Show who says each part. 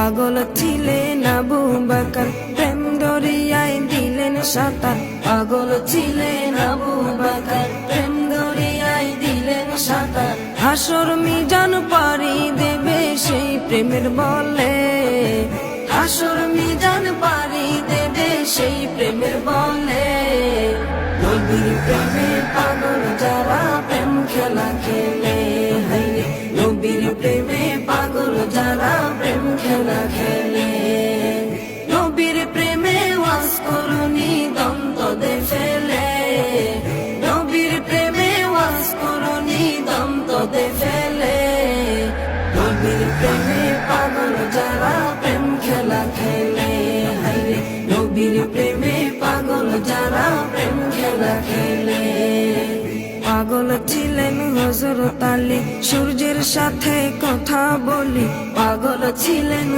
Speaker 1: পাগল ছিলেন আবু বকর, প্রেম দরিয়ায় দিলেন সাঁতার। পাগল ছিলেন আবু বকর, প্রেম দরিয়ায় দিলেন সাঁতার। হাসর মিজান পারি দেবে সেই প্রেমের বলে, হাসর মিজান পারি দেবে সেই প্রেমের বলে। নবীর প্রেমে পাগল যারা প্রেম খেলা খেলে, হাইরে নবীর প্রেমে পাগল যারা প্রেম খেলা খেলে। নবীর প্রেমে ওয়াজ করুনি দন্ত দে ফেলে, নবীর প্রেমে ওয়াজ করুনি দন্ত দে ফেলে। নবীর প্রেমে পাগল যারা প্রেম খেলা খেলে, হাইরে নবীর প্রেমে পাগল যারা প্রেম খেলা খেলে। পাগল ছিলেন হযরত আলী, সূর্যের সাথে কথা বলি। পাগল ছিলেন